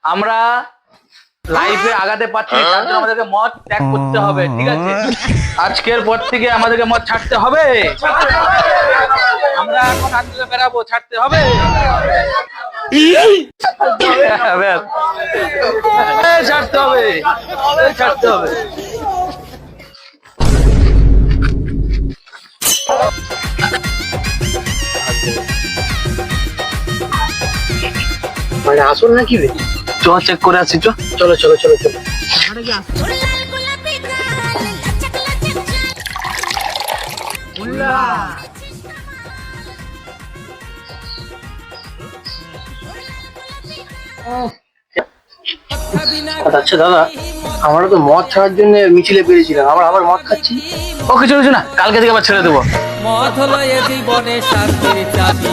আমরা লাইফে আগাতে পারছি, তার জন্য আমাদেরকে মদ ত্যাগ করতে হবে, ঠিক আছে? আজকের পর থেকে আমাদেরকে মদ ছাড়তে হবে। আমরা এখন আন্দোলনে বেরাবো, ছাড়তে হবে। ছাড়তে হবে, ছাড়তে হবে। মানে আসল নাকি রে? চ চেক করে আসি, চ। চলো চলো চলো চলো। আচ্ছা দাদা, আমরা তো মদ ছাড়ার জন্য মিছিলে বেরিয়েছিলাম, আমরা আবার মদ খাচ্ছি। ও কিছু কিছু না, কালকে থেকে আবার ছেড়ে দেবো। মদ হলো এ জীবনে শান্তির চাবি।